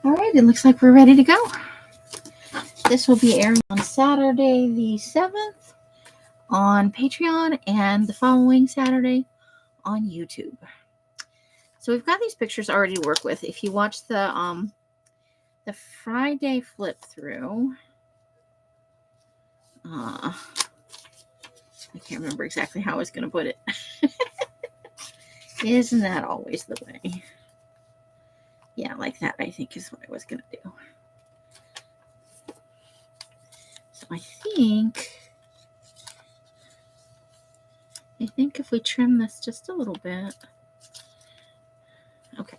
All right, it looks like we're ready to go. This will be airing on Saturday the 7th on Patreon and the following Saturday on YouTube. So we've got these pictures already to work with. If you watch the Friday flip through, I can't remember exactly how I was going to put it. Isn't that always the way? Yeah, like that, I think, is what I was going to do. So I think if we trim this just a little bit. Okay.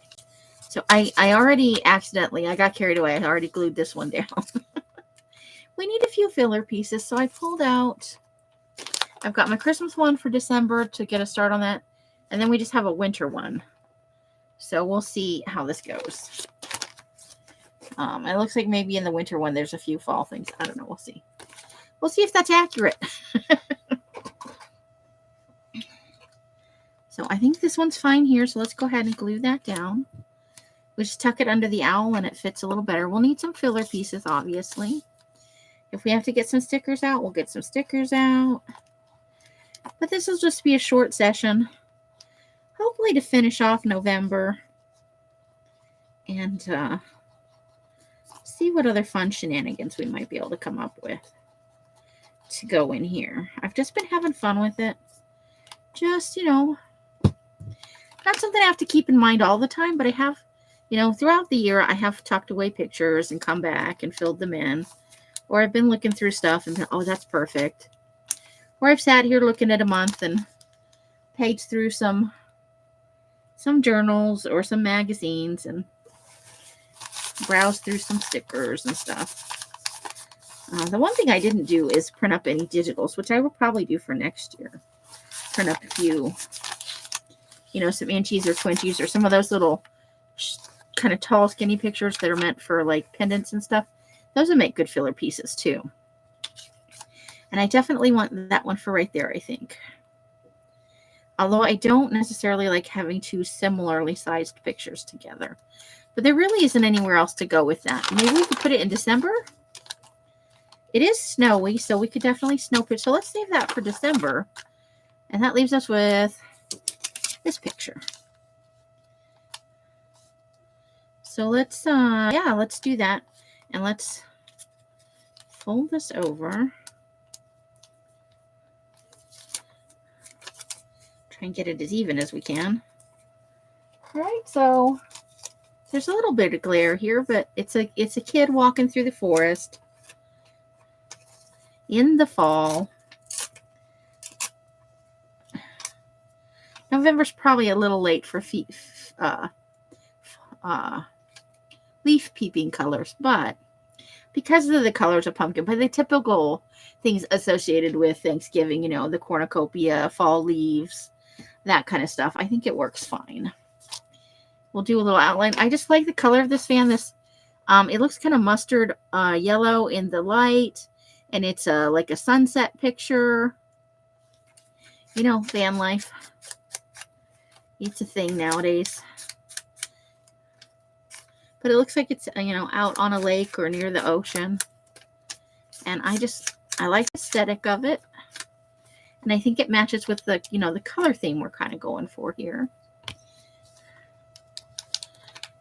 So I already accidentally, I got carried away. I already glued this one down. We need a few filler pieces. So I pulled out, I've got my Christmas one for December to get a start on that. And then we just have a winter one. So we'll see how this goes. It looks like maybe in the winter one, there's a few fall things. I don't know. We'll see. We'll see if that's accurate. So I think this one's fine here. So let's go ahead and glue that down. We just tuck it under the owl and it fits a little better. We'll need some filler pieces, obviously. If we have to get some stickers out, we'll get some stickers out. But this will just be a short session. Hopefully to finish off November. And see what other fun shenanigans we might be able to come up with to go in here. I've just been having fun with it. Just, not something I have to keep in mind all the time, but I have, throughout the year, I have tucked away pictures and come back and filled them in. Or I've been looking through stuff and been, oh, that's perfect. Or I've sat here looking at a month and paged through some journals or some magazines and browsed through some stickers and stuff. The one thing I didn't do is print up any digitals, which I will probably do for next year. Print up a few, some inchies or twinchies or some of those little kind of tall, skinny pictures that are meant for like pendants and stuff. Those would make good filler pieces too. And I definitely want that one for right there, I think. Although I don't necessarily like having two similarly sized pictures together. But there really isn't anywhere else to go with that. Maybe we could put it in December. It is snowy, so we could definitely snow pitch. So let's save that for December. And that leaves us with this picture. So let's do that. And let's fold this over. Try and get it as even as we can. All right, so there's a little bit of glare here, but it's a kid walking through the forest in the fall. November's probably a little late for leaf peeping colors, but because of the colors of pumpkin, but the typical things associated with Thanksgiving, the cornucopia, fall leaves, that kind of stuff, I think it works fine. We'll do a little outline. I just like the color of this fan. This, it looks kind of mustard yellow in the light, and it's like a sunset picture. Van life. It's a thing nowadays. But it looks like it's, out on a lake or near the ocean. And I like the aesthetic of it. And I think it matches with the, the color theme we're kind of going for here.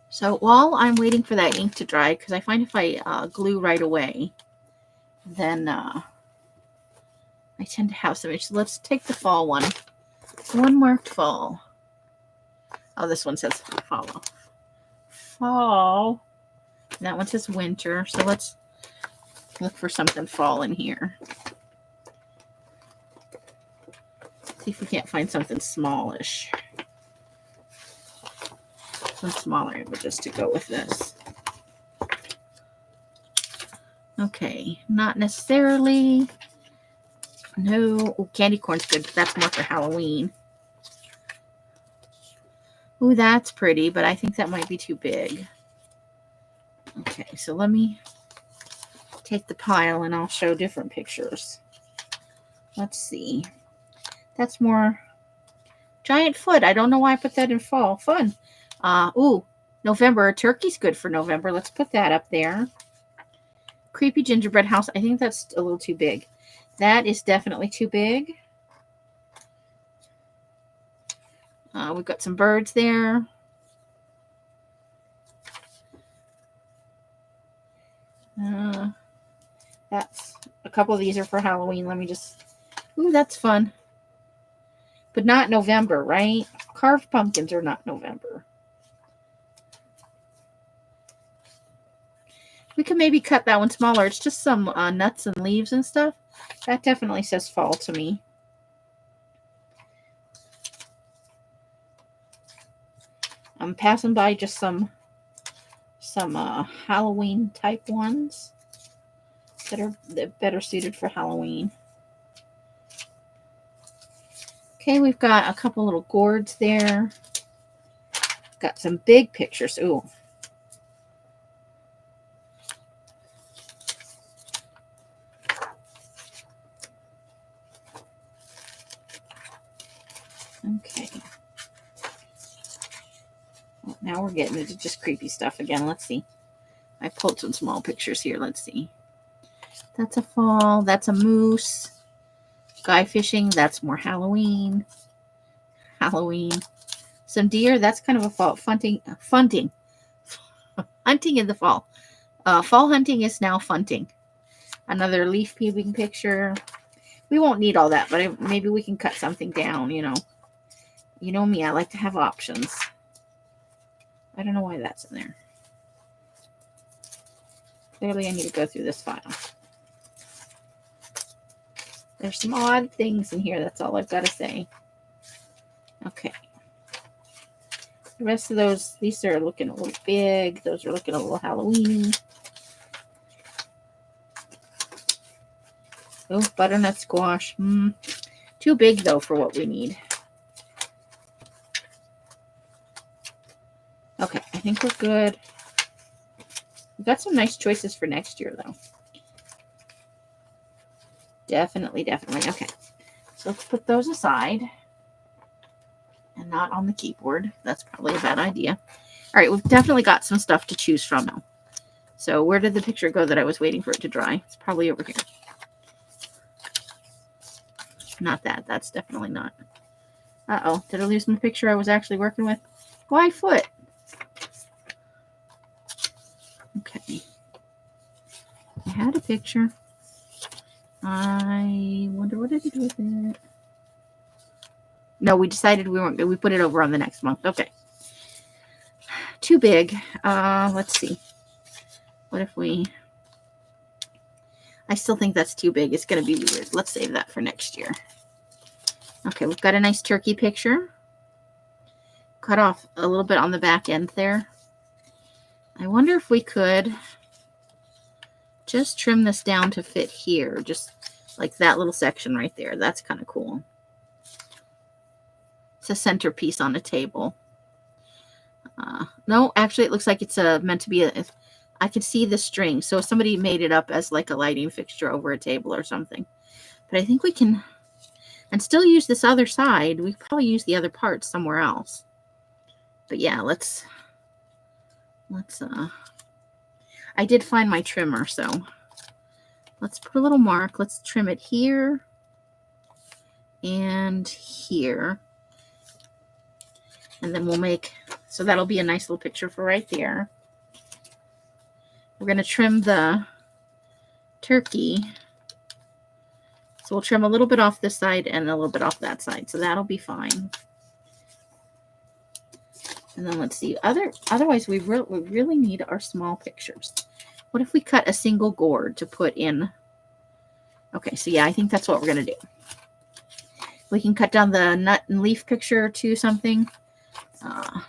So while I'm waiting for that ink to dry, because I find if I glue right away, then I tend to have some issues. So let's take the fall one. One marked fall. Oh, this one says fall. And that one says winter. So let's look for something fall in here. See if we can't find something smallish. Some smaller images to go with this. Okay, not necessarily. No, oh, candy corn's good, but that's more for Halloween. Ooh, that's pretty, but I think that might be too big. Okay, so let me take the pile and I'll show different pictures. Let's see. That's more giant foot. I don't know why I put that in fall. Fun. Ooh, November. Turkey's good for November. Let's put that up there. Creepy gingerbread house. I think that's a little too big. That is definitely too big. We've got some birds there. That's a couple of these are for Halloween. Let me just. Ooh, that's fun. But not November, right? Carved pumpkins are not November. We could maybe cut that one smaller. It's just some nuts and leaves and stuff. That definitely says fall to me. I'm passing by just some Halloween type ones that are better suited for Halloween. Okay, we've got a couple little gourds there. Got some big pictures. Ooh. Okay. Well, now we're getting into just creepy stuff again. Let's see. I pulled some small pictures here. Let's see. That's a fall. That's a moose. Guy fishing. That's more Halloween. Halloween. Some deer. That's kind of a fall. Hunting in the fall. Fall hunting is now funting. Another leaf peeping picture. We won't need all that, but maybe we can cut something down, you know. You know me, I like to have options. I don't know why that's in there. Clearly I need to go through this file. There's some odd things in here, that's all I've got to say. Okay. The rest of those, these are looking a little big. Those are looking a little Halloween. Oh, butternut squash. Too big, though, for what we need. Okay, I think we're good. We've got some nice choices for next year, though. Definitely. Okay. So let's put those aside. And not on the keyboard. That's probably a bad idea. All right, we've definitely got some stuff to choose from now. So where did the picture go that I was waiting for it to dry? It's probably over here. Not that. That's definitely not. Uh-oh. Did I lose my picture I was actually working with? Why foot? Okay. I had a picture. I wonder what I did with it. No, we decided we weren't. We put it over on the next month. Okay. Too big. Let's see. What if we... I still think that's too big. It's going to be weird. Let's save that for next year. Okay, we've got a nice turkey picture. Cut off a little bit on the back end there. I wonder if we could just trim this down to fit here. Just like that little section right there. That's kind of cool. It's a centerpiece on a table. No, actually it looks like it's meant to be a... I could see the string. So somebody made it up as like a lighting fixture over a table or something. But I think we can... And still use this other side. We could probably use the other part somewhere else. But yeah, let's I did find my trimmer, so let's put a little mark. Let's trim it here and here. And then we'll make, so that'll be a nice little picture for right there. We're going to trim the turkey. So we'll trim a little bit off this side and a little bit off that side. So that'll be fine. And then let's see. Otherwise, we really need our small pictures. What if we cut a single gourd to put in? Okay, so yeah, I think that's what we're going to do. We can cut down the nut and leaf picture to something.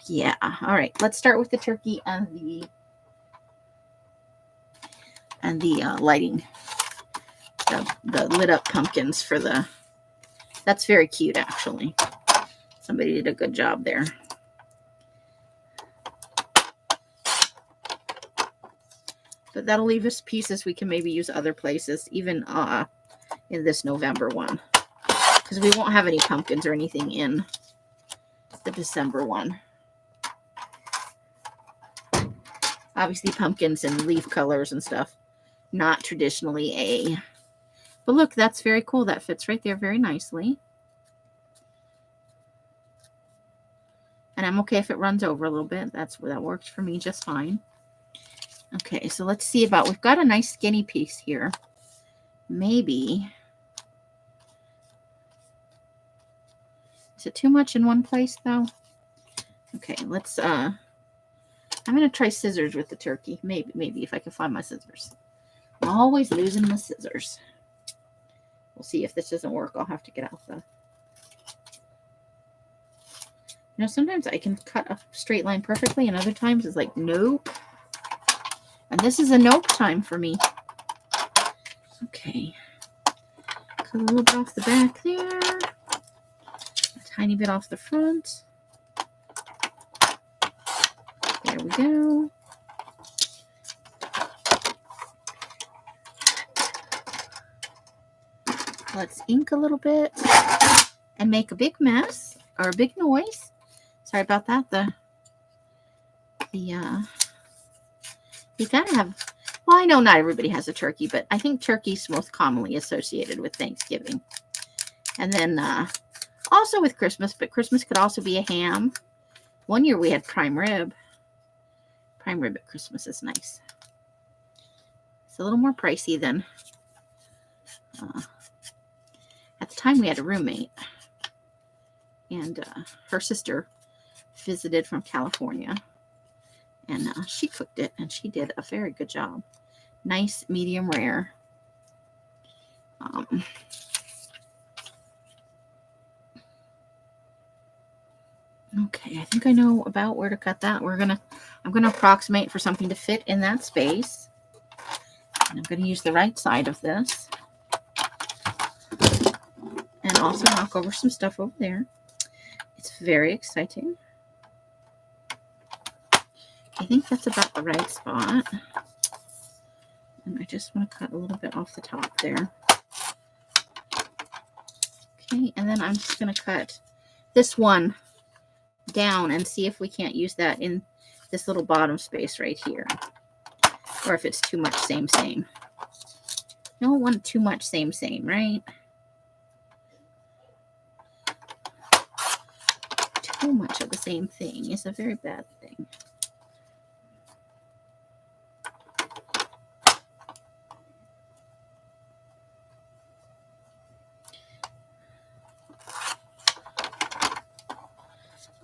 Yeah. All right. Let's start with the turkey and the lighting. The lit up pumpkins for the... That's very cute, actually. Somebody did a good job there. But that'll leave us pieces we can maybe use other places, even in this November one. Because we won't have any pumpkins or anything in the December one. Obviously pumpkins and leaf colors and stuff. Not traditionally a. But look, that's very cool. That fits right there very nicely. And I'm okay if it runs over a little bit. That works for me just fine. Okay, so let's see about, we've got a nice skinny piece here. Maybe. Is it too much in one place though? Okay, let's, I'm going to try scissors with the turkey. Maybe if I can find my scissors. I'm always losing my scissors. We'll see if this doesn't work. I'll have to get out the, you know, sometimes I can cut a straight line perfectly and other times it's like, nope. And this is a nope time for me. Okay. Cut a little bit off the back there. A tiny bit off the front. There we go. Let's ink a little bit and make a big mess or a big noise. Sorry about that. You gotta have, well, I know not everybody has a turkey, but I think turkey's most commonly associated with Thanksgiving. And then also with Christmas, but Christmas could also be a ham. One year we had prime rib. Prime rib at Christmas is nice. It's a little more pricey than, at the time we had a roommate. And her sister visited from California. And she cooked it, and she did a very good job. Nice, medium rare. Okay, I think I know about where to cut that. I'm gonna approximate for something to fit in that space. And I'm gonna use the right side of this. And also knock over some stuff over there. It's very exciting. I think that's about the right spot. And I just want to cut a little bit off the top there. Okay, and then I'm just going to cut this one down and see if we can't use that in this little bottom space right here. Or if it's too much same. You don't want too much same, right? Too much of the same thing is a very bad thing.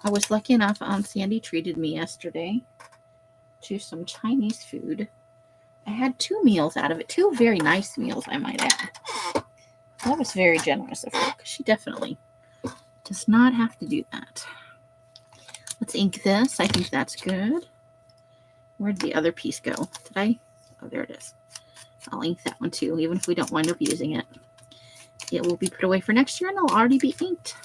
I was lucky enough, Sandy treated me yesterday to some Chinese food. I had 2 meals out of it. 2 very nice meals, I might add. That was very generous of her, because she definitely does not have to do that. Let's ink this. I think that's good. Where'd the other piece go? Did I? Oh, there it is. I'll ink that one too, even if we don't wind up using it. It will be put away for next year, and it'll already be inked.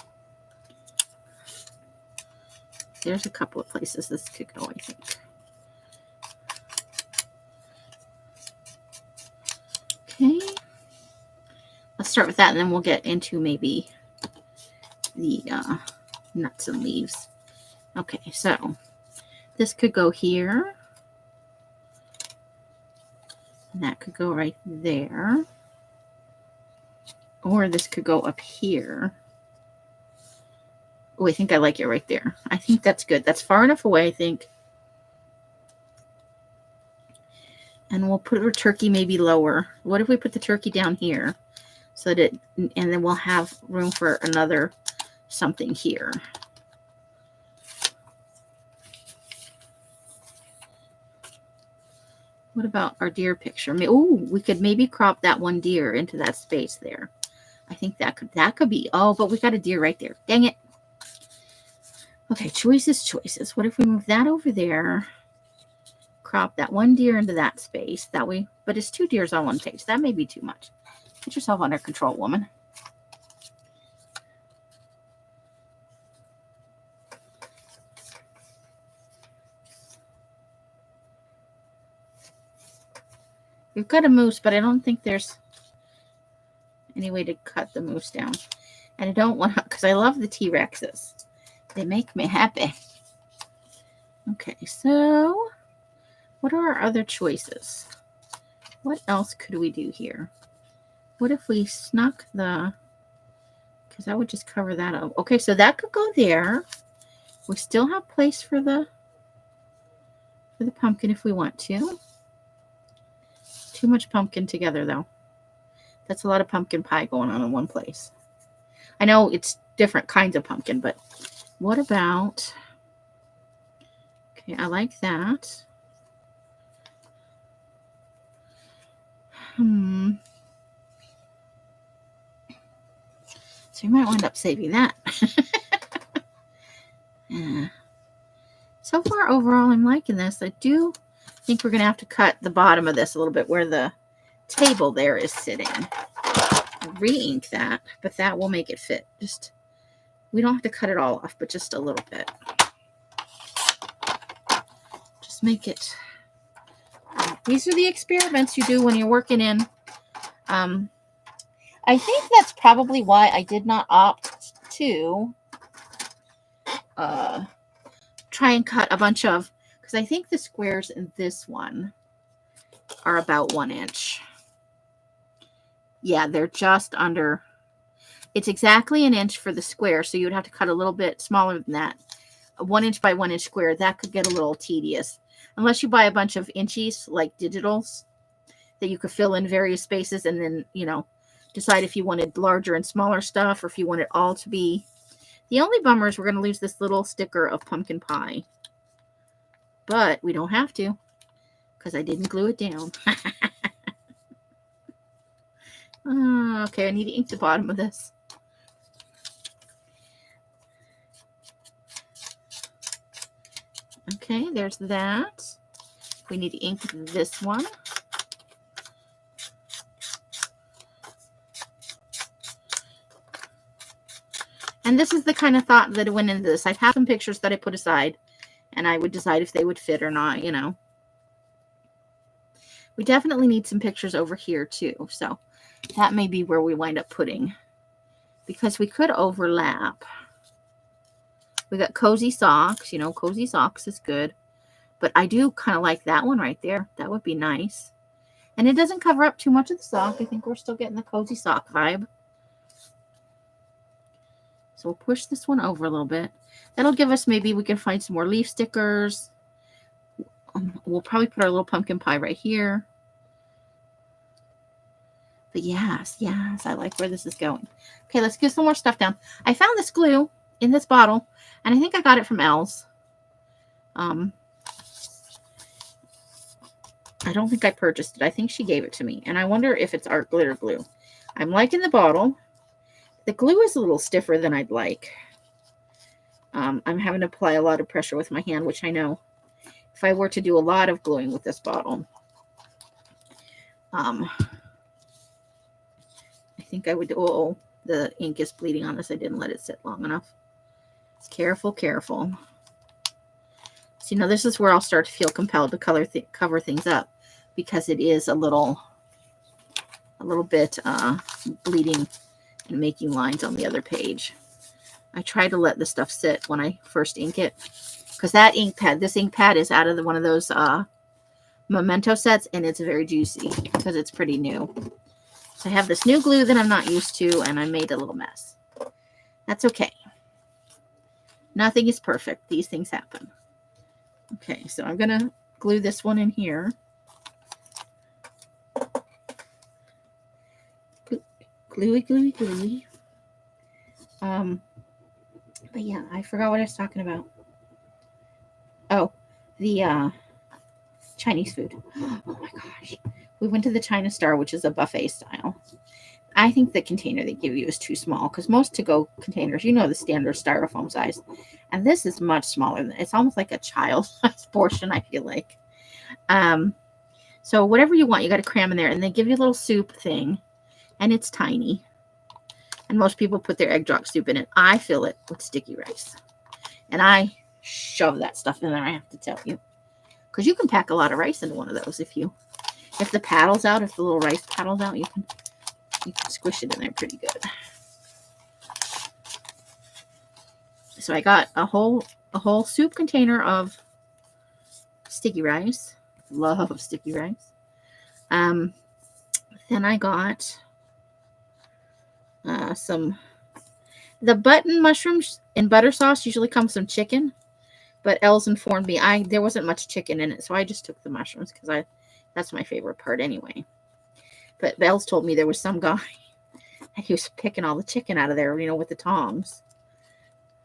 There's a couple of places this could go, I think. Okay. Let's start with that, and then we'll get into maybe the nuts and leaves. Okay, so this could go here. And that could go right there. Or this could go up here. Oh, I think I like it right there. I think that's good. That's far enough away, I think. And we'll put our turkey maybe lower. What if we put the turkey down here? So that and then we'll have room for another something here. What about our deer picture? Oh, we could maybe crop that one deer into that space there. I think that could be, oh, but we got a deer right there. Dang it. Okay, choices. What if we move that over there? Crop that one deer into that space. That way, but it's 2 deers on one page. That may be too much. Get yourself under control, woman. We've got a moose, but I don't think there's any way to cut the moose down. And I don't want to, because I love the T-Rexes. They make me happy. Okay, so What are our other choices? What else could we do here? What if we snuck the, because I would just cover that up. Okay, so that could go there. We still have place for the pumpkin if we want to. Too much pumpkin together though. That's a lot of pumpkin pie going on in one place. I know it's different kinds of pumpkin, but what about, okay, I like that. So you might wind up saving that. Yeah. So far, overall, I'm liking this. I do think we're going to have to cut the bottom of this a little bit where the table there is sitting. Re-ink that, but that will make it fit. Just, we don't have to cut it all off, but just a little bit. Just make it. These are the experiments you do when you're working in. I think that's probably why I did not opt to try and cut a bunch of, because I think the squares in this one are about 1 inch. Yeah, they're just under. It's exactly 1 inch for the square, so you would have to cut a little bit smaller than that. A 1 inch by 1 inch square, that could get a little tedious. Unless you buy a bunch of inchies, like digitals, that you could fill in various spaces and then, you know, decide if you wanted larger and smaller stuff or if you want it all to be. The only bummer is we're going to lose this little sticker of pumpkin pie. But we don't have to, because I didn't glue it down. Okay, I need to ink the bottom of this. Okay, there's that. We need to ink this one. And this is the kind of thought that went into this. I have some pictures that I put aside, and I would decide if they would fit or not, you know. We definitely need some pictures over here, too. So that may be where we wind up putting, because we could overlap. We got cozy socks. You know, cozy socks is good. But I do kind of like that one right there. That would be nice. And it doesn't cover up too much of the sock. I think we're still getting the cozy sock vibe. So we'll push this one over a little bit. That'll give us, maybe we can find some more leaf stickers. We'll probably put our little pumpkin pie right here. But yes, I like where this is going. Okay, let's get some more stuff down. I found this glue in this bottle, and I think I got it from Elle's. I don't think I purchased it. I think she gave it to me. And I wonder if it's art glitter glue. I'm liking the bottle. The glue is a little stiffer than I'd like. I'm having to apply a lot of pressure with my hand, which I know if I were to do a lot of gluing with this bottle, I think I would. Oh, the ink is bleeding on this. I didn't let it sit long enough. Careful, careful. So, you know, this is where I'll start to feel compelled to cover things up, because it is a little bit bleeding and making lines on the other page. I try to let the stuff sit when I first ink it, because that ink pad, this ink pad is out of one of those Memento sets, and it's very juicy because it's pretty new. So I have this new glue that I'm not used to, and I made a little mess. That's okay. Nothing is perfect. These things happen. Okay, so I'm going to glue this one in here. Gluey, gluey, gluey. But yeah, I forgot what I was talking about. Oh, the Chinese food. Oh my gosh. We went to the China Star, which is a buffet style. I think the container they give you is too small, because most to-go containers, you know, the standard styrofoam size. And this is much smaller. It's almost like a child-sized portion, I feel like. So whatever you want, you got to cram in there. And they give you a little soup thing, and it's tiny. And most people put their egg drop soup in it. I fill it with sticky rice. And I shove that stuff in there, I have to tell you. Because you can pack a lot of rice into one of those if the paddle's out, if the little rice paddle's out, you can squish it in there pretty good. So I got a whole soup container of sticky rice. Love sticky rice. Then I got the button mushrooms in butter sauce usually comes some chicken, but Els informed me there wasn't much chicken in it, so I just took the mushrooms because that's my favorite part anyway. But Els told me there was some guy and he was picking all the chicken out of there, with the tongs.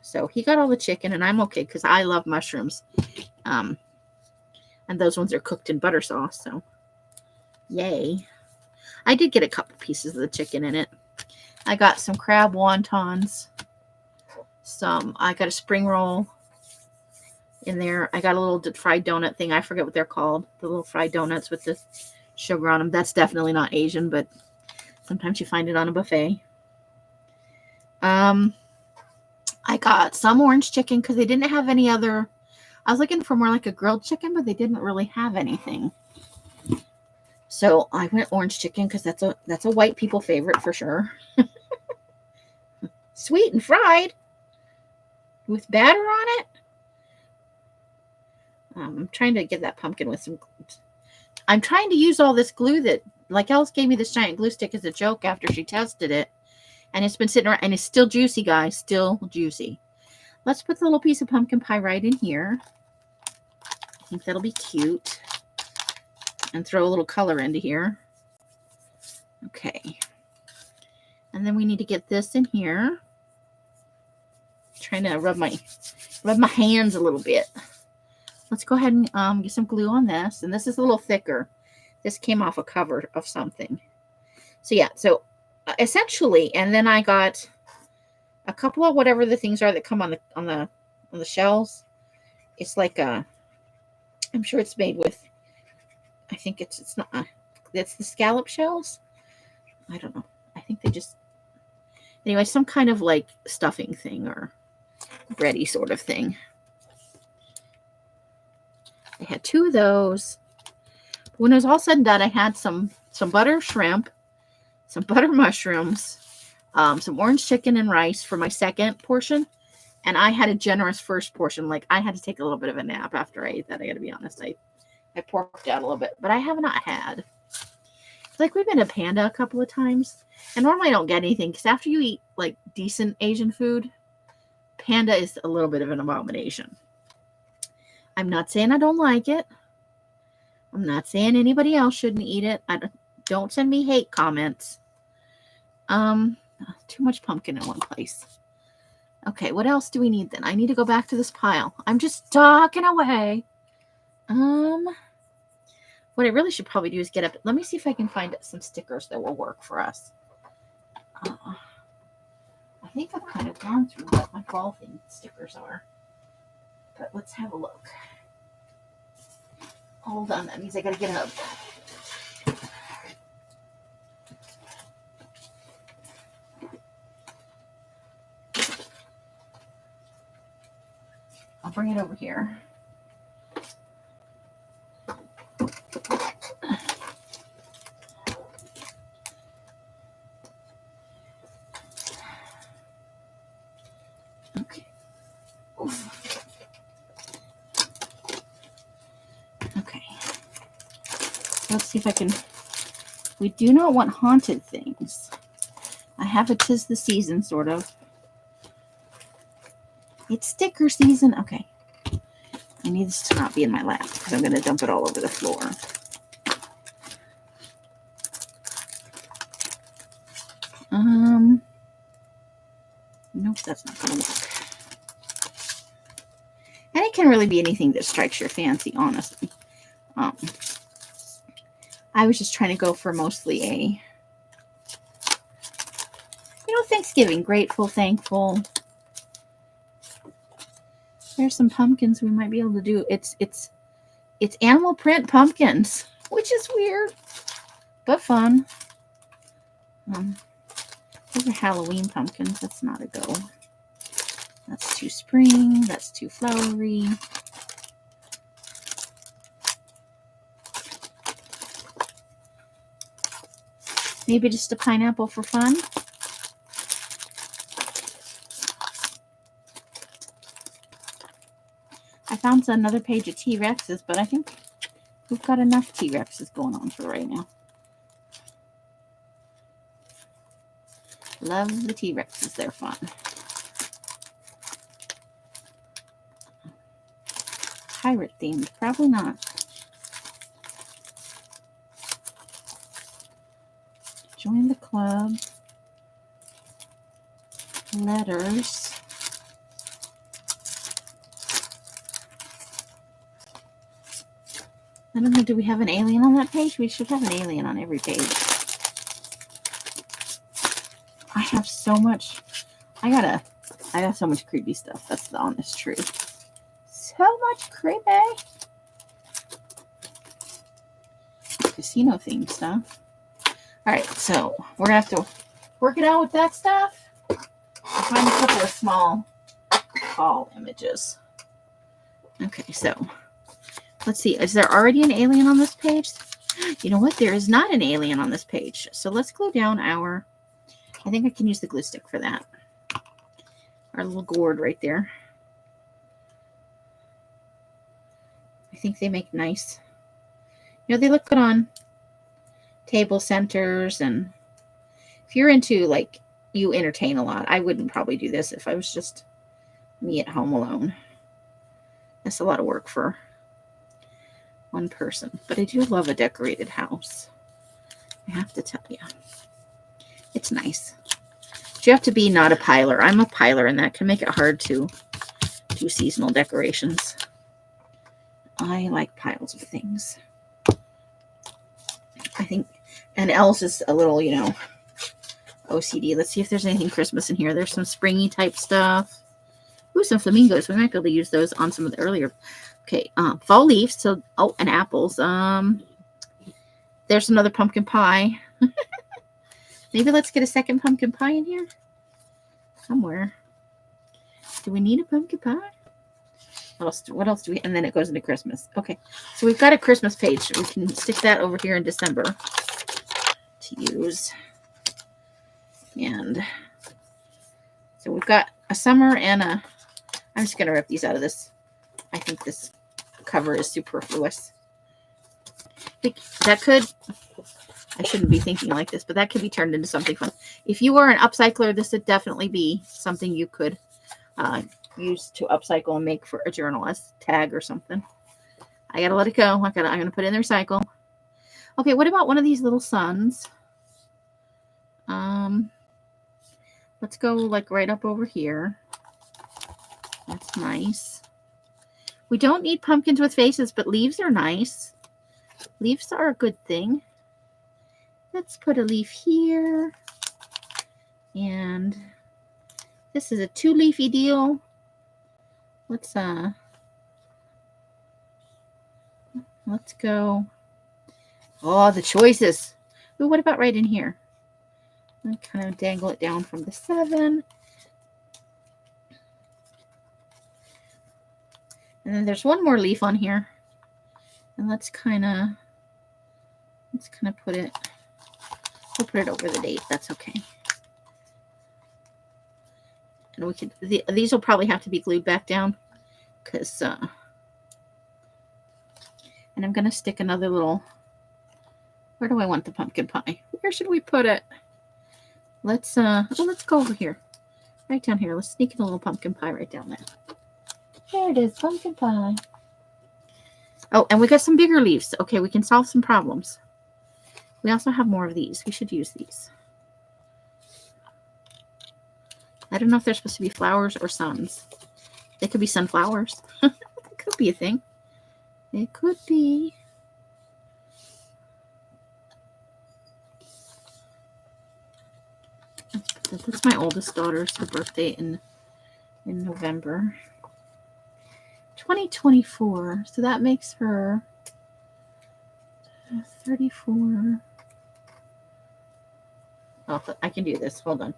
So he got all the chicken, and I'm okay because I love mushrooms. And those ones are cooked in butter sauce, so yay. I did get a couple pieces of the chicken in it. I got some crab wontons. I got a spring roll in there. I got a little fried donut thing. I forget what they're called. The little fried donuts with the sugar on them. That's definitely not Asian, but sometimes you find it on a buffet. I got some orange chicken because they didn't have any other. I was looking for more like a grilled chicken, but they didn't really have anything. So I went orange chicken because that's a white people favorite for sure. Sweet and fried with batter on it. I'm trying to get that pumpkin with some. I'm trying to use all this glue that, like, Alice gave me this giant glue stick as a joke after she tested it. And it's been sitting around, and it's still juicy, guys. Still juicy. Let's put the little piece of pumpkin pie right in here. I think that'll be cute. And throw a little color into here. Okay. And then we need to get this in here. I'm trying to rub my hands a little bit. Let's go ahead and get some glue on this. And this is a little thicker. This came off a cover of something. So yeah, so essentially, and then I got a couple of whatever the things are that come on the shells. It's like I'm sure it's made with, I think it's not, it's the scallop shells. I don't know. I think they just, anyway, some kind of like stuffing thing or bready sort of thing. I had 2 of those. When it was all said and done, I had some butter shrimp, some butter mushrooms, some orange chicken and rice for my second portion. And I had a generous first portion. Like, I had to take a little bit of a nap after I ate that. I got to be honest. I porked out a little bit, but I have not had. Like, we've been to Panda a couple of times. And normally I don't get anything because after you eat, like, decent Asian food, Panda is a little bit of an abomination. I'm not saying I don't like it. I'm not saying anybody else shouldn't eat it. Don't send me hate comments. Too much pumpkin in one place. Okay, what else do we need then? I need to go back to this pile. I'm just talking away. What I really should probably do is get up. Let me see if I can find some stickers that will work for us. I think I've kind of gone through what my fall theme stickers are. But let's have a look. Hold on, that means I gotta get up. I'll bring it over here. Okay. Oof. Okay. Let's see if I can. We do not want haunted things. I have a 'tis the season, sort of. It's sticker season. Okay. I need this to not be in my lap because I'm going to dump it all over the floor. Nope, that's not going to work. And it can really be anything that strikes your fancy, honestly. I was just trying to go for mostly Thanksgiving, grateful, thankful. There's some pumpkins we might be able to do. It's animal print pumpkins, which is weird, but fun. Those are Halloween pumpkins. That's not a go. That's too spring. That's too flowery. Maybe just a pineapple for fun. I found another page of T-Rexes, but I think We've got enough T-Rexes going on for right now. Love the T-Rexes. They're fun. Pirate themed. Probably not. Join the club. Letters. I don't know, do we have an alien on that page? We should have an alien on every page. I have so much. I got so much creepy stuff. That's the honest truth. So much creepy. Casino themed stuff. All right, so we're gonna have to work it out with that stuff. I'll find a couple of small fall images. Okay, so let's see. Is there already an alien on this page? You know what? There is not an alien on this page. So let's glue down our... I think I can use the glue stick for that. Our little gourd right there. I think they make nice... You know, they look good on table centers. And if you're into, like, you entertain a lot, I wouldn't probably do this if I was just me at home alone. That's a lot of work for one person. But I do love a decorated house. I have to tell you. It's nice. But you have to be not a piler. I'm a piler, and that can make it hard to do seasonal decorations. I like piles of things. I think, and Elle's is a little, you know, OCD. Let's see if there's anything Christmas in here. There's some springy type stuff. Ooh, some flamingos. We might be able to use those on some of the earlier. Okay, fall leaves. So, oh, and apples. There's another pumpkin pie. Maybe let's get a second pumpkin pie in here somewhere. Do we need a pumpkin pie? What else do we? And then it goes into Christmas. Okay, so we've got a Christmas page. We can stick that over here in December to use. And so we've got a summer and a... I'm just going to rip these out of this. I think this cover is superfluous. That could... I shouldn't be thinking like this, but that could be turned into something fun. If you are an upcycler, this would definitely be something you could use to upcycle and make for a journal as tag or something. I got to let it go. I'm going to put it in the recycle. Okay, what about one of these little suns? Let's go like right up over here. That's nice. We don't need pumpkins with faces, but leaves are nice. Leaves are a good thing. Let's put a leaf here. And this is a 2-leafy deal. Let's go. Oh, the choices. Ooh, what about right in here? I kind of dangle it down from the 7. And then there's one more leaf on here. And let's kind of put it, we'll put it over the date. That's okay. And we can, these will probably have to be glued back down because, and I'm going to stick another little, where do I want the pumpkin pie? Where should we put it? Let's, let's go over here. Right down here. Let's sneak in a little pumpkin pie right down there. There it is, pumpkin pie. Oh, and we got some bigger leaves. Okay, we can solve some problems. We also have more of these. We should use these. I don't know if they're supposed to be flowers or suns. They could be sunflowers. That could be a thing. It could be. That's my oldest daughter's. Her birthday in November. 2024. So that makes her 34. Oh, I can do this. Hold on.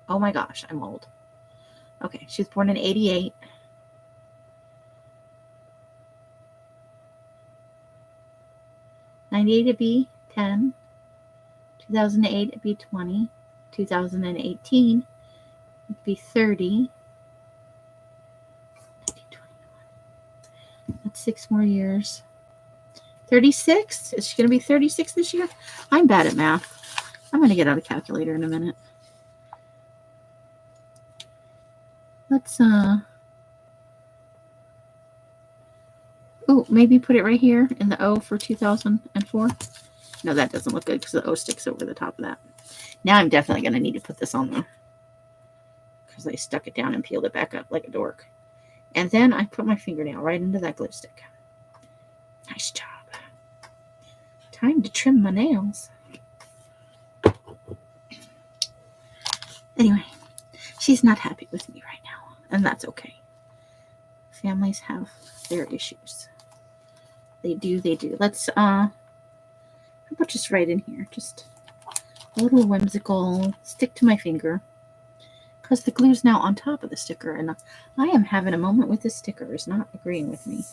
Oh my gosh, I'm old. Okay, she was born in 88. it'd be 10. 2008 it'd be 20. 2018 it'd be 30. That's 6 more years. 36? Is she going to be 36 this year? I'm bad at math. I'm going to get out a calculator in a minute. Let's, oh, maybe put it right here in the O for 2004. No, that doesn't look good because the O sticks over the top of that. Now I'm definitely going to need to put this on there because I stuck it down and peeled it back up like a dork. And then I put my fingernail right into that glue stick. Nice job. Time to trim my nails. Anyway, she's not happy with me right now, and that's okay. Families have their issues. They do. Let's, how about just right in here? Just a little whimsical, stick to my finger. Because the glue's now on top of the sticker, and I am having a moment with this sticker. It's not agreeing with me.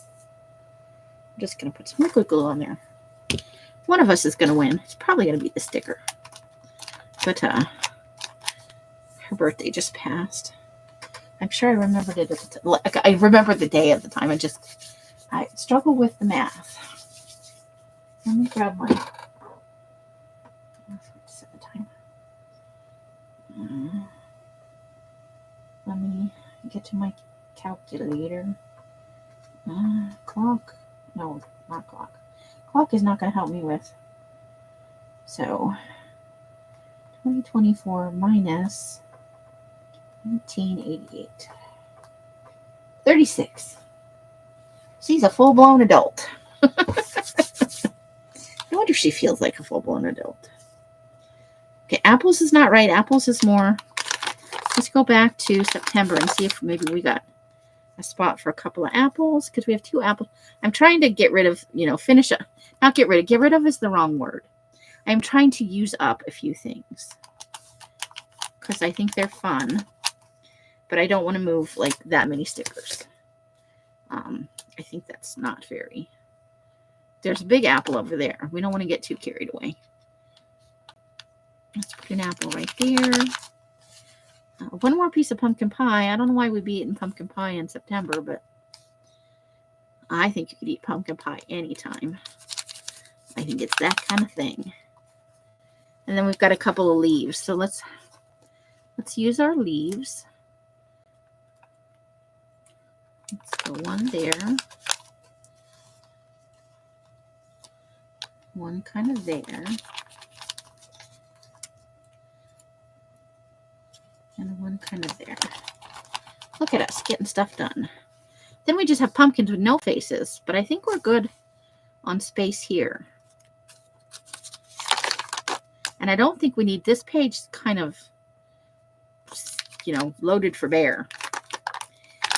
I'm just going to put some liquid glue on there. One of us is going to win. It's probably going to be the sticker. But her birthday just passed. I'm sure I remembered it at the time. Like, I remember the day at the time. I struggle with the math. Let me grab my set the time. Let me get to my calculator. Clock. No, not clock. Clock is not going to help me with. So, 2024 minus 1988. 36. She's a full-blown adult. I wonder if she feels like a full-blown adult. Okay, apples is not right. Apples is more. Let's go back to September and see if maybe we got a spot for a couple of apples, because we have 2 apples. I'm trying to get rid of, finish up. Not get rid of. Get rid of is the wrong word. I'm trying to use up a few things because I think they're fun, but I don't want to move like that many stickers. I think that's not very. There's a big apple over there. We don't want to get too carried away. Let's put an apple right there. One more piece of pumpkin pie. I don't know why we'd be eating pumpkin pie in September, but I think you could eat pumpkin pie anytime. I think it's that kind of thing. And then we've got a couple of leaves. So let's use our leaves. Let's go one there. One kind of there. And one kind of there. Look at us getting stuff done. Then we just have pumpkins with no faces, but I think we're good on space here. And I don't think we need this page kind of, loaded for bear.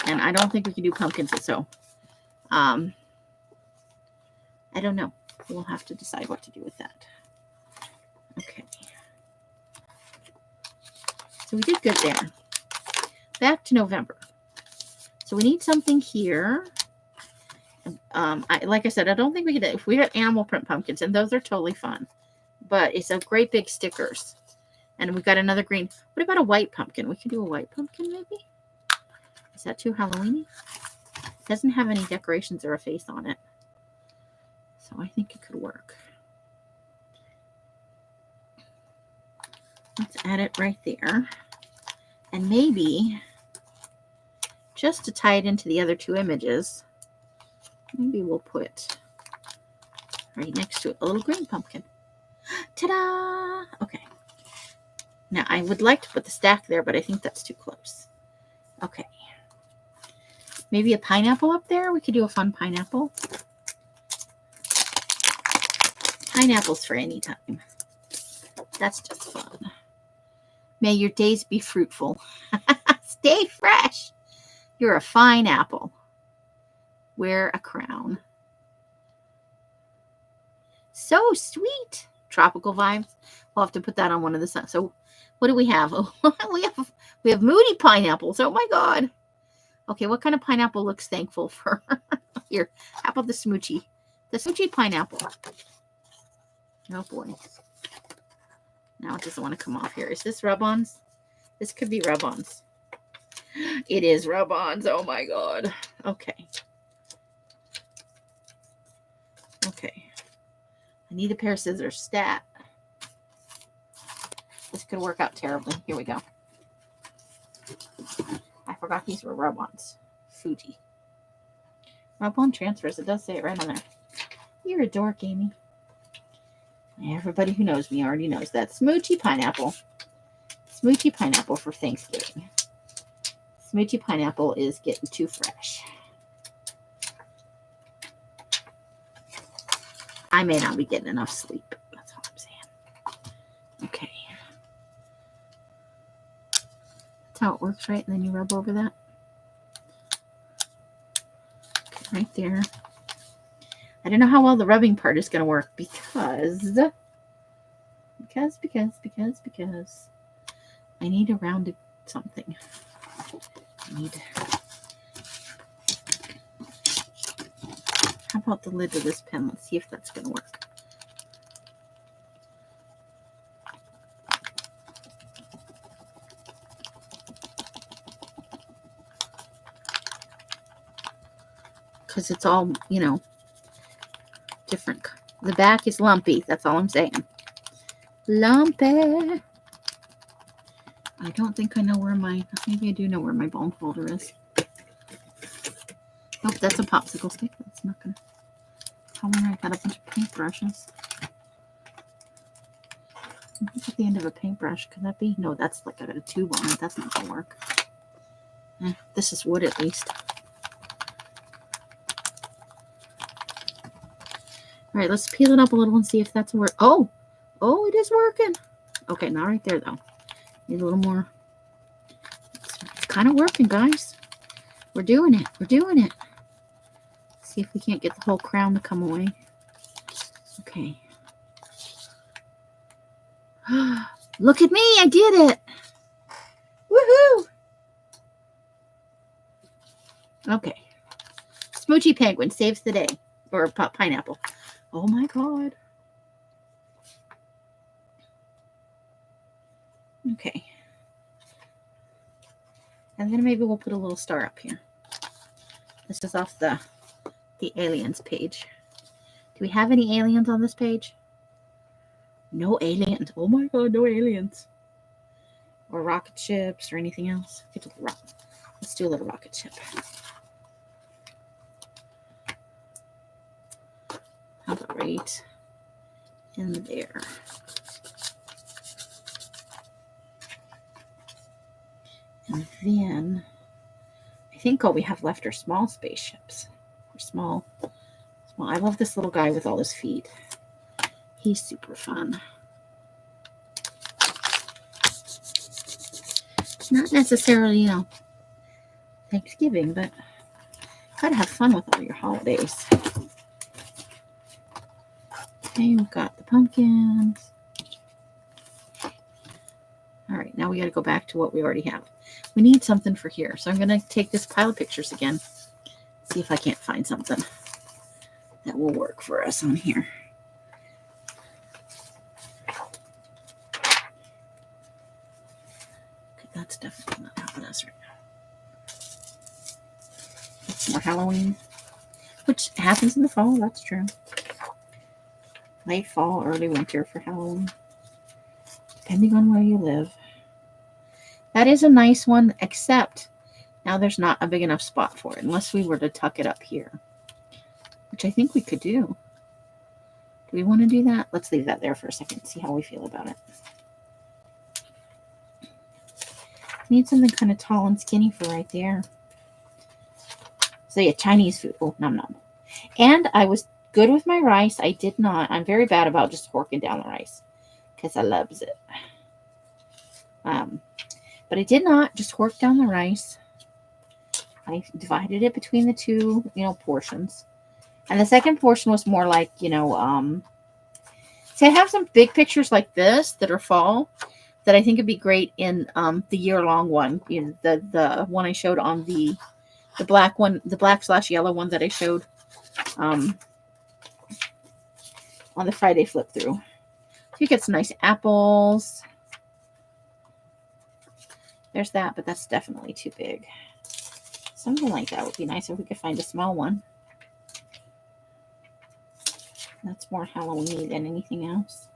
And I don't think we can do pumpkins. So, I don't know. We'll have to decide what to do with that. Okay. So we did good there. Back to November. So we need something here. Like I said, I don't think we could. If we got animal print pumpkins, and those are totally fun, but it's a great big stickers. And we've got another green. What about a white pumpkin? We could do a white pumpkin, maybe. Is that too Halloween-y? It doesn't have any decorations or a face on it, so I think it could work. Let's add it right there. And maybe, just to tie it into the other 2 images, maybe we'll put right next to it a little green pumpkin. Ta-da! Okay. Now, I would like to put the stack there, but I think that's too close. Okay. Maybe a pineapple up there? We could do a fun pineapple. Pineapples for any time. That's just fun. May your days be fruitful. Stay fresh. You're a fine apple. Wear a crown. So sweet. Tropical vibes. We'll have to put that on one of the sun. So what do we have? Oh, we have moody pineapples. Oh my God. Okay, what kind of pineapple looks thankful for? Here, how about the smoochy? The smoochy pineapple. Oh boy. Now it doesn't want to come off here. Is this rub-ons? This could be rub-ons. It is rub-ons. Oh my God. Okay. need a pair of scissors. Stat. This could work out terribly. Here we go. I forgot these were rub-ons. Fuji. Rub-on transfers. It does say it right on there. You're a dork, Amy. Everybody who knows me already knows that. Smoochy pineapple. Smoochy pineapple for Thanksgiving. Smoochy pineapple is getting too fresh. I may not be getting enough sleep. That's all I'm saying. Okay. That's how it works, right? And then you rub over that. Okay, right there. I don't know how well the rubbing part is going to work because I need a rounded something. How about the lid of this pen? Let's see if that's going to work. Because it's all, you know, different. The back is lumpy. That's all I'm saying. Lumpy. I don't think I know where maybe I do know where my bone folder is. Oh, that's a popsicle stick. That's not going to. I wonder, I got a bunch of paintbrushes. What's at the end of a paintbrush? Could that be? No, that's like I got a tube on it. That's not going to work. This is wood at least. All right, let's peel it up a little and see if that's work. Oh, it is working. Okay, not right there though. Need a little more. It's kind of working, guys. We're doing it. We're doing it. Let's see if we can't get the whole crown to come away. Okay. Look at me. I did it. Woohoo. Okay. Smoochy penguin saves the day. Or pineapple. Oh my God. Okay. And then maybe we'll put a little star up here. This is off the aliens page. Do we have any aliens on this page? No aliens. Oh my God, no aliens. Or rocket ships or anything else. Let's do a little rocket ship. How about right in there? And then I think all we have left are small spaceships. Or small. I love this little guy with all his feet. He's super fun. Not necessarily, you know, Thanksgiving, but gotta have fun with all your holidays. Okay, we've got the pumpkins. All right, now we got to go back to what we already have. We need something for here. So I'm going to take this pile of pictures again. See if I can't find something that will work for us on here. Okay, that's definitely not helping us right now. It's more Halloween, which happens in the fall. That's true. Late fall, early winter for Halloween, depending on where you live. That is a nice one, except now there's not a big enough spot for it, unless we were to tuck it up here, which I think we could do. Do we want to do that? Let's leave that there for a second, see how we feel about it. Need something kind of tall and skinny for right there. So yeah, Chinese food. Oh, nom nom. And I was good with my rice. I did not. I'm very bad about just horking down the rice because I loves it. But I did not just hork down the rice. I divided it between the two, portions. And the second portion was more like, see, I have some big pictures like this that are fall that I think would be great in the year-long one. The one I showed on the black one, the black/yellow one that I showed on the Friday flip through. So you get some nice apples. There's that, but that's definitely too big. Something like that would be nice if we could find a small one. That's more Halloween than anything else.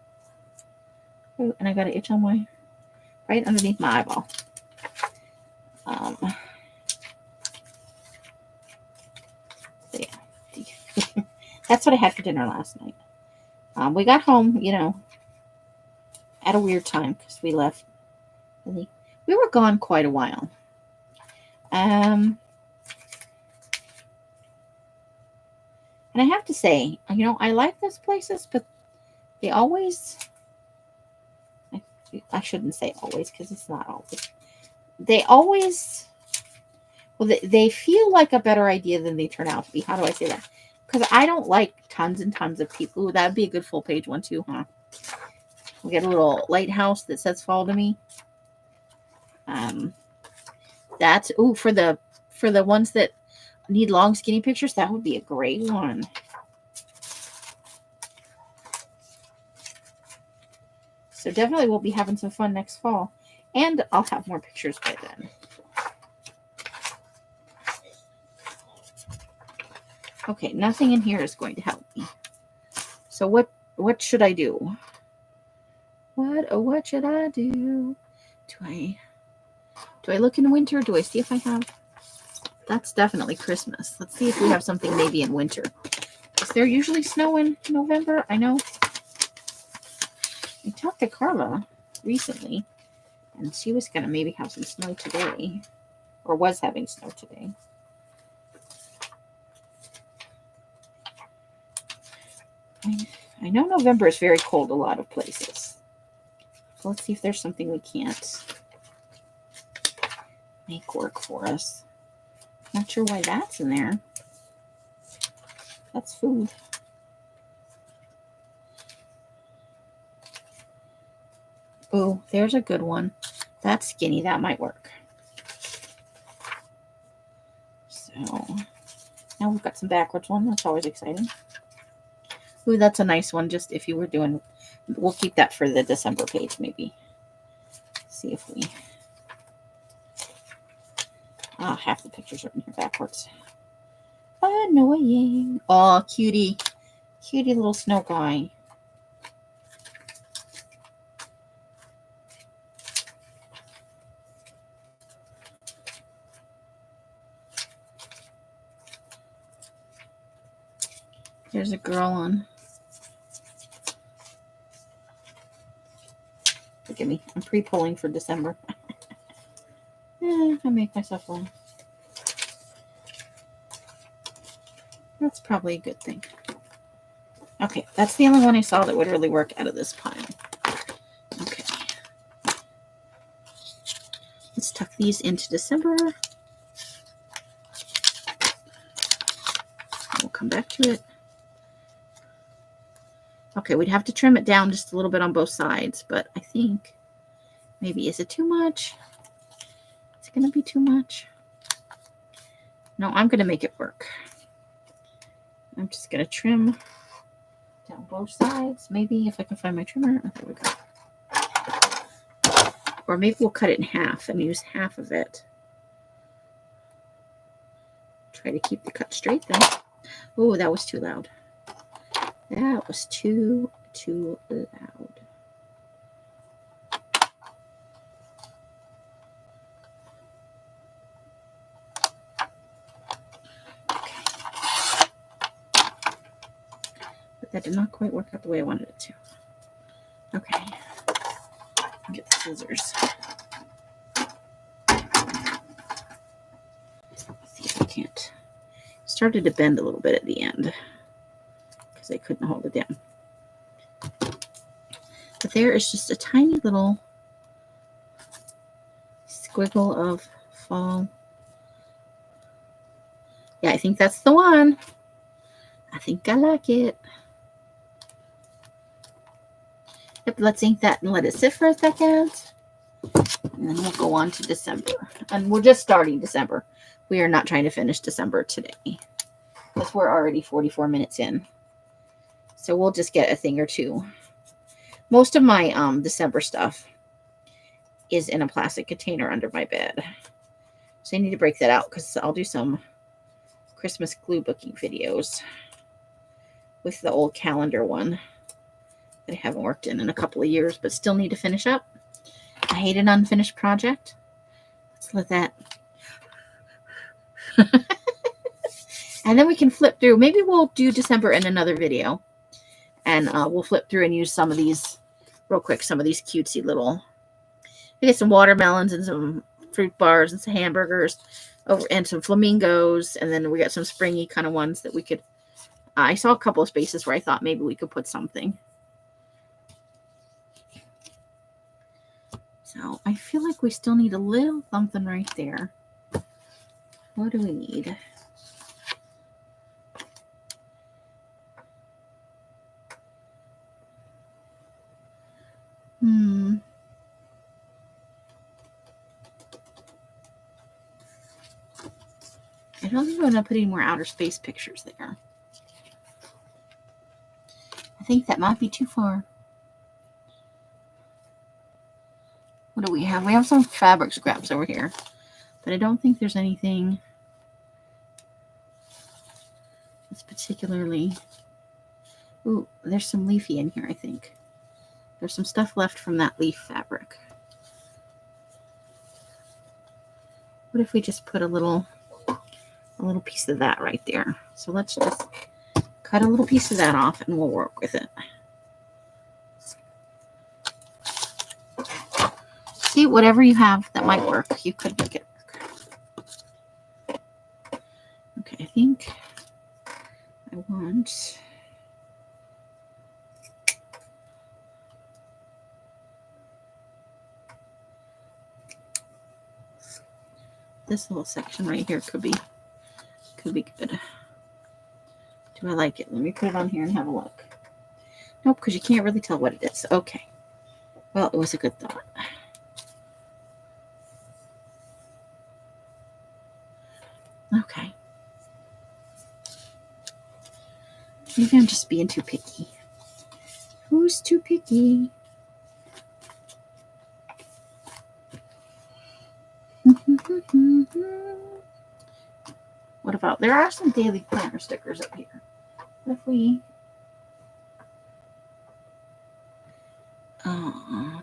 Ooh, and I got an itch on my right underneath my eyeball. So yeah, that's what I had for dinner last night. We got home, at a weird time because we left. We were gone quite a while. And I have to say, I like those places, but they always, I shouldn't say always because it's not always. They always, well, they feel like a better idea than they turn out to be. How do I say that? Because I don't like tons and tons of people. Ooh, that'd be a good full page one too, huh? We get a little lighthouse that says "Fall to Me." That's for the ones that need long skinny pictures. That would be a great one. So definitely we'll be having some fun next fall, and I'll have more pictures by then. Okay, nothing in here is going to help me. So what should I do? What should I do? Do I look in winter? Do I see if I have? That's definitely Christmas. Let's see if we have something maybe in winter. Is there usually snow in November? I know. I talked to Carla recently, and she was going to maybe have some snow today, or was having snow today. I know November is very cold a lot of places. So let's see if there's something we can't make work for us. Not sure why that's in there. That's food. Oh, there's a good one. That's skinny. That might work. So now we've got some backwards one. That's always exciting. Ooh, that's a nice one. Just if you were doing, we'll keep that for the December page maybe. See if we. Half the pictures are in here backwards. Annoying. Oh, cutie. Cutie little snow guy. There's a girl on. Forgive me. I'm pre-pulling for December. I make myself laugh. That's probably a good thing. Okay, that's the only one I saw that would really work out of this pile. Okay. Let's tuck these into December. We'll come back to it. Okay, we'd have to trim it down just a little bit on both sides, but I think maybe, is it too much? Is it going to be too much? No, I'm going to make it work. I'm just going to trim down both sides. Maybe if I can find my trimmer. Oh, there we go. Or maybe we'll cut it in half and use half of it. Try to keep the cut straight then. Oh, that was too loud. That was too loud. Okay. But that did not quite work out the way I wanted it to. Okay. Get the scissors. Let's see if I can't. Started to bend a little bit at the end because I couldn't hold it down. But there is just a tiny little squiggle of fall. Yeah, I think that's the one. I think I like it. Yep, let's ink that and let it sit for a second. And then we'll go on to December. And we're just starting December. We are not trying to finish December today because we're already 44 minutes in. So we'll just get a thing or two. Most of my December stuff is in a plastic container under my bed. So I need to break that out because I'll do some Christmas glue booking videos with the old calendar one that I haven't worked in a couple of years, but still need to finish up. I hate an unfinished project. Let's let that. And then we can flip through. Maybe we'll do December in another video. And we'll flip through and use some of these real quick. Some of these cutesy little. We get some watermelons and some fruit bars and some hamburgers and some flamingos. And then we got some springy kind of ones that we could. I saw a couple of spaces where I thought maybe we could put something. So I feel like we still need a little something right there. What do we need? I don't think I'm going to put any more outer space pictures there. I think that might be too far. What do we have? We have some fabric scraps over here, but I don't think there's anything that's particularly... Ooh, there's some leafy in here, I think. There's some stuff left from that leaf fabric. What if we just put a little piece of that right there? So let's just cut a little piece of that off and we'll work with it. See, whatever you have that might work, you could make it work. Okay, I think I want... This little section right here could be good. Do I like it? Let me put it on here and have a look. Nope, because you can't really tell what it is. Okay. Well, it was a good thought. Okay. Maybe I'm just being too picky. Who's too picky? What about, there are some daily planner stickers up here. What if we,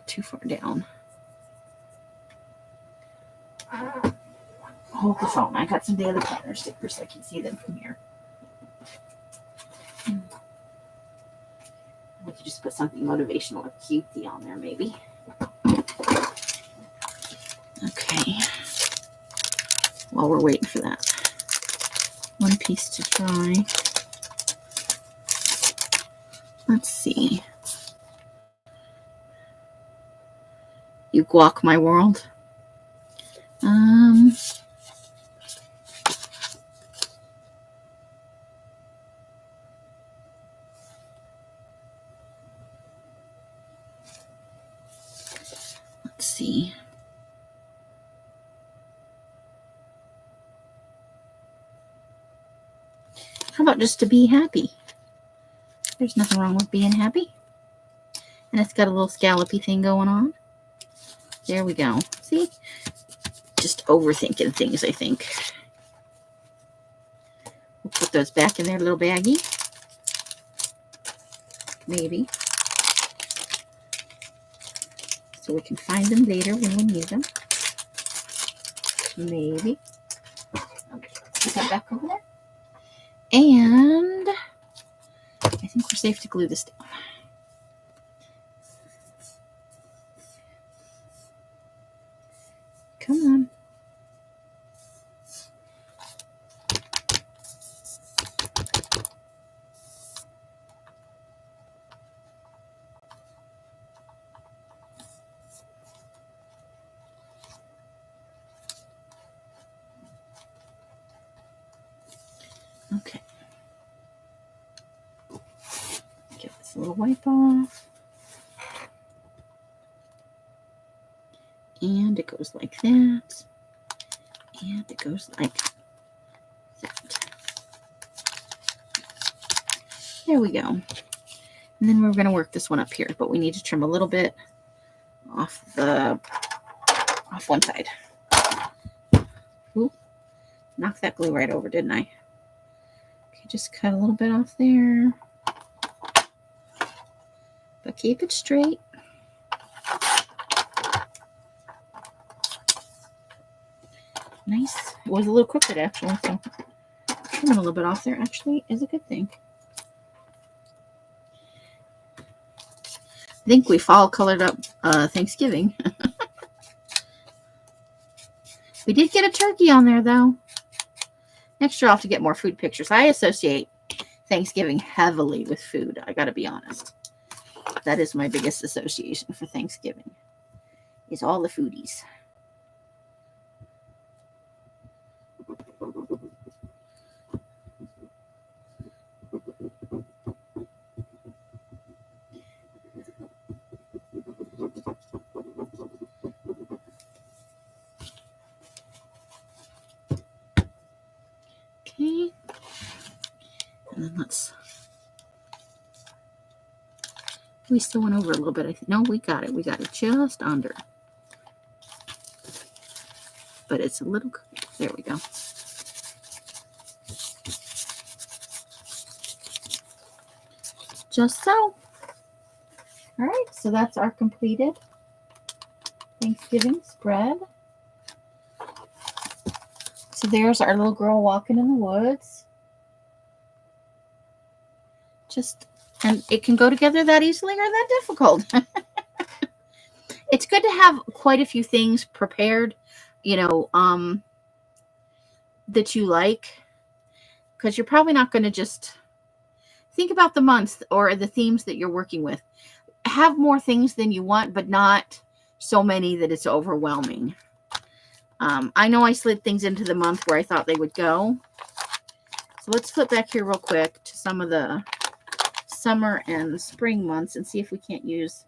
too far down. Hold the phone. I got some daily planner stickers. I can see them from here. We could just put something motivational or cutesy on there, maybe. Okay. While we're waiting for that. One piece to dry. Let's see. You guac my world. Let's see. How about just to be happy? There's nothing wrong with being happy. And it's got a little scallopy thing going on. There we go. See? Just overthinking things, I think. We'll put those back in their little baggie. Maybe. So we can find them later when we need them. Maybe. Okay, put that back over there. And I think we're safe to glue this down. Come on. Okay. Get this little wipe off. And it goes like that. And it goes like that. There we go. And then we're going to work this one up here, but we need to trim a little bit off one side. Ooh, knocked that glue right over, didn't I? Okay, just cut a little bit off there. But keep it straight. Nice. It was a little crooked actually, so trimming a little bit off there actually is a good thing. I think we've all colored up Thanksgiving. We did get a turkey on there though. Next year I'll have to get more food pictures. I associate Thanksgiving heavily with food. I gotta be honest. That is my biggest association for Thanksgiving. Is all the foodies. Okay. And then we still went over a little bit. I think. No, we got it. We got it just under. But it's a little, there we go. Just so. All right, so that's our completed Thanksgiving spread. So there's our little girl walking in the woods. And it can go together that easily or that difficult. It's good to have quite a few things prepared, that you like, because you're probably not going to just think about the months or the themes that you're working with. Have more things than you want, but not so many that it's overwhelming. I know I slid things into the month where I thought they would go. So let's flip back here real quick to some of the summer and spring months and see if we can't use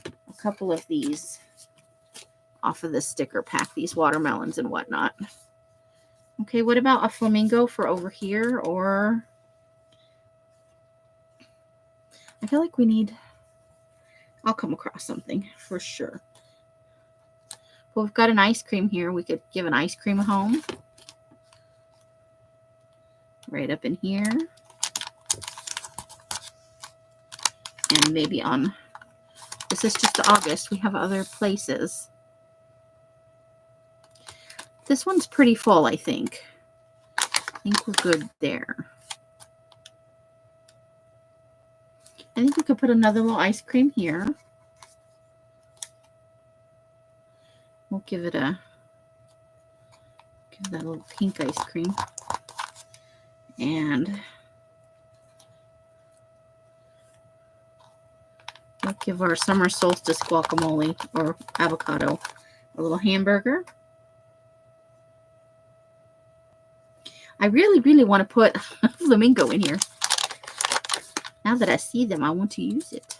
a couple of these off of the sticker pack, these watermelons and whatnot. Okay, what about a flamingo for over here? Or I feel like I'll come across something for sure. Well, we've got an ice cream here. We could give an ice cream a home. Right up in here. And maybe this is just August. We have other places. This one's pretty full, I think. I think we're good there. I think we could put another little ice cream here. We'll give that a little pink ice cream. And we'll give our summer solstice guacamole or avocado a little hamburger. I really, really want to put a flamingo in here. Now that I see them, I want to use it.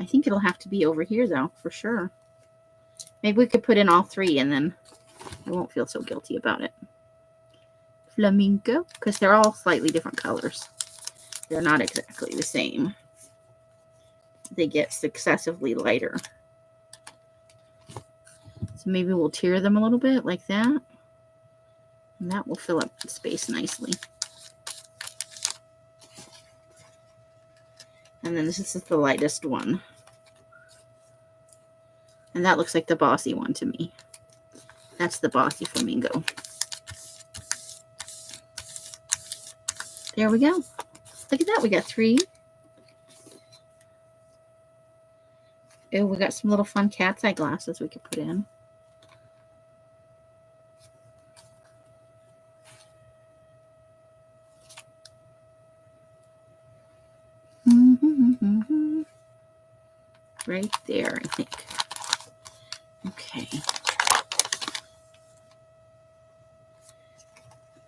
I think it'll have to be over here, though, for sure. Maybe we could put in all three, and then I won't feel so guilty about it. Flamingo, because they're all slightly different colors. They're not exactly the same. They get successively lighter. So maybe we'll tier them a little bit like that. And that will fill up the space nicely. And then this is the lightest one. And that looks like the bossy one to me. That's the bossy flamingo. There we go. Look at that. We got 3. Oh, we got some little fun cat's eye glasses we could put in. Right there, I think. Okay.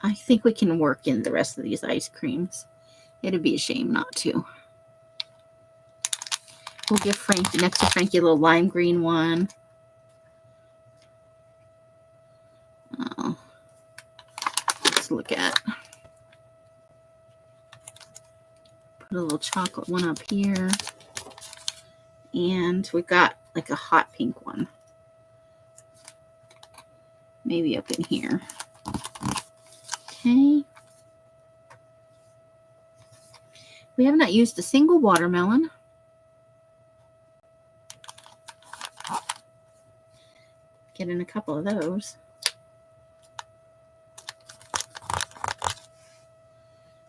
I think we can work in the rest of these ice creams. It'd be a shame not to. We'll give Frankie, next to Frankie, a little lime green one. Oh, let's look at. Put a little chocolate one up here. And we've got like a hot pink one. Maybe up in here. Okay. We have not used a single watermelon. Get in a couple of those.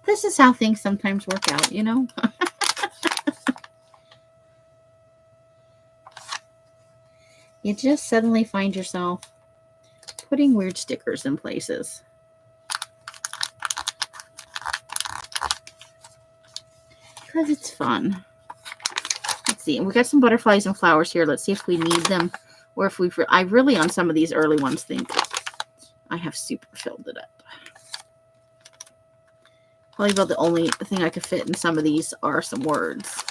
This is how things sometimes work out, you know? You just suddenly find yourself putting weird stickers in places. Because it's fun. Let's see. We got some butterflies and flowers here. Let's see if we need them. Or if we've... I really, on some of these early ones, think I have super filled it up. Probably about the only thing I could fit in some of these are some words.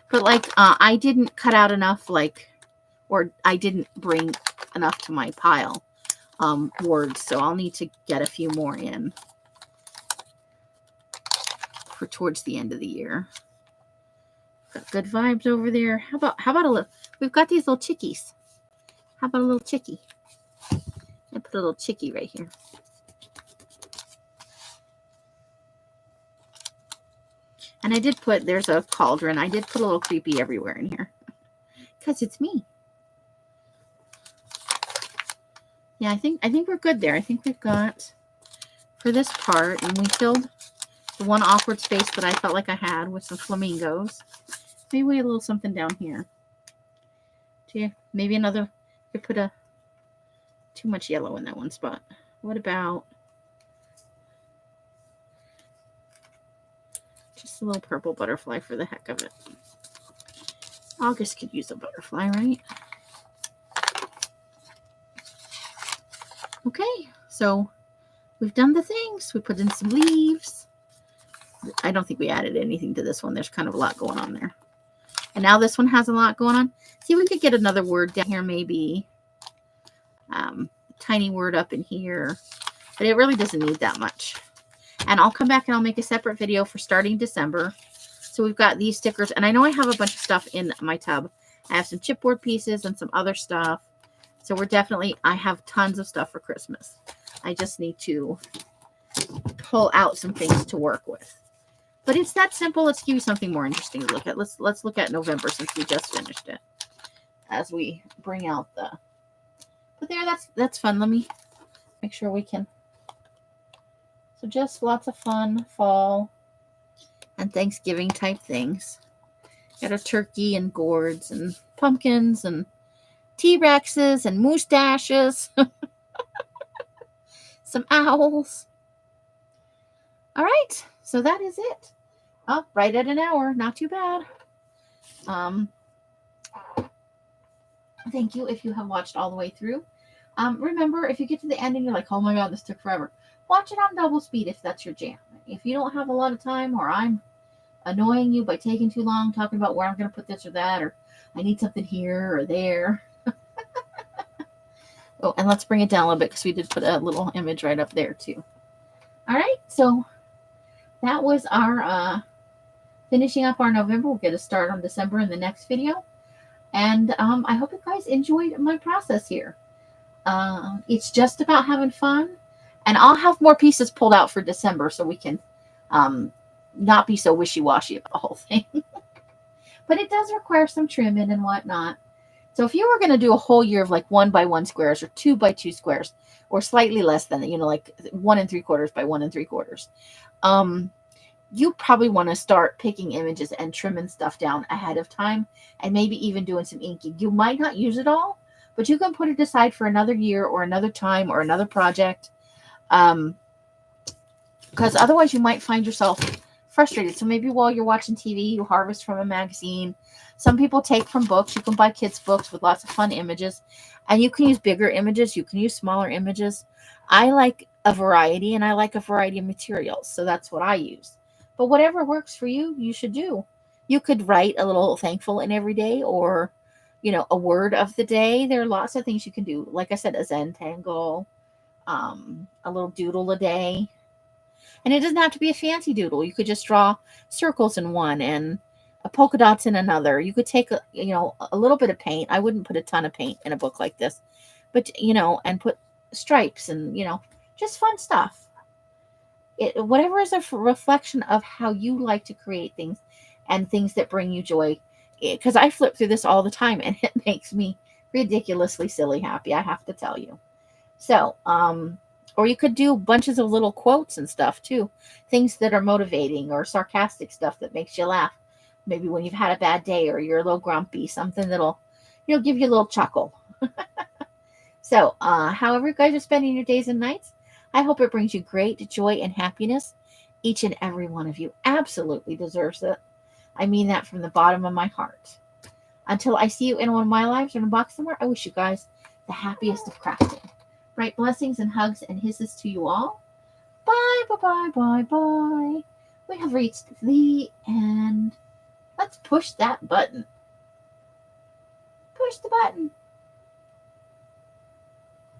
But like, I didn't cut out enough, like, or I didn't bring enough to my pile words. So I'll need to get a few more in for towards the end of the year. Got good vibes over there. How about a little, we've got these little chickies. How about a little chickie? I put a little chickie right here. And I did put, there's a cauldron. I did put a little creepy everywhere in here. Because it's me. Yeah, I think we're good there. I think we've got for this part, and we filled the one awkward space that I felt like I had with some flamingos. Maybe a little something down here. Maybe another, you put too much yellow in that one spot. What about just a little purple butterfly for the heck of it? August could use a butterfly, right? Okay, so we've done the things. We put in some leaves. I don't think we added anything to this one. There's kind of a lot going on there. And now this one has a lot going on. See, we could get another word down here, maybe. Tiny word up in here. But it really doesn't need that much. And I'll come back and I'll make a separate video for starting December. So we've got these stickers. And I know I have a bunch of stuff in my tub. I have some chipboard pieces and some other stuff. So we're definitely, I have tons of stuff for Christmas. I just need to pull out some things to work with. But it's that simple. Let's give you something more interesting to look at. Let's look at November since we just finished it. As we bring out the... But there, that's fun. Let me make sure we can... So just lots of fun fall and Thanksgiving type things. Got a turkey and gourds and pumpkins and T-Rexes and mustaches. Some owls. All right. So that is it. Oh, right at an hour. Not too bad. Thank you if you have watched all the way through. Remember, if you get to the end and you're like, oh my God, this took forever, watch it on double speed if that's your jam. If you don't have a lot of time, or I'm annoying you by taking too long talking about where I'm going to put this or that, or I need something here or there. Oh, and let's bring it down a little bit because we did put a little image right up there too. All right, so that was our finishing up our November. We'll get a start on December in the next video. And I hope you guys enjoyed my process here. It's just about having fun. And I'll have more pieces pulled out for December so we can not be so wishy-washy about the whole thing. But it does require some trimming and whatnot. So if you were going to do a whole year of like 1x1 squares or 2x2 squares, or slightly less than that, you know, like 1 3/4 by 1 3/4, you probably want to start picking images and trimming stuff down ahead of time, and maybe even doing some inking. You might not use it all, but you can put it aside for another year or another time or another project, because otherwise you might find yourself frustrated. So maybe while you're watching TV, you harvest from a magazine. Some people take from books. You can buy kids' books with lots of fun images, and you can use bigger images. You can use smaller images. I like a variety, and I like a variety of materials, so that's what I use. But whatever works for you, you should do. You could write a little thankful in every day, or, you know, a word of the day. There are lots of things you can do. Like I said, a Zentangle, a little doodle a day. And it doesn't have to be a fancy doodle. You could just draw circles in one and a polka dots in another. You could take a little bit of paint. I wouldn't put a ton of paint in a book like this, but and put stripes and just fun stuff. Whatever is a reflection of how you like to create things and things that bring you joy. Because I flip through this all the time and it makes me ridiculously silly happy, I have to tell you. So, or you could do bunches of little quotes and stuff too, things that are motivating or sarcastic stuff that makes you laugh. Maybe when you've had a bad day or you're a little grumpy, something that'll, give you a little chuckle. So, however you guys are spending your days and nights, I hope it brings you great joy and happiness. Each and every one of you absolutely deserves it. I mean that from the bottom of my heart. Until I see you in one of my lives or in a box somewhere, I wish you guys the happiest of crafting. Bright blessings and hugs and hisses to you all. Bye, bye, bye, bye, bye. We have reached the end. Let's push that button. Push the button.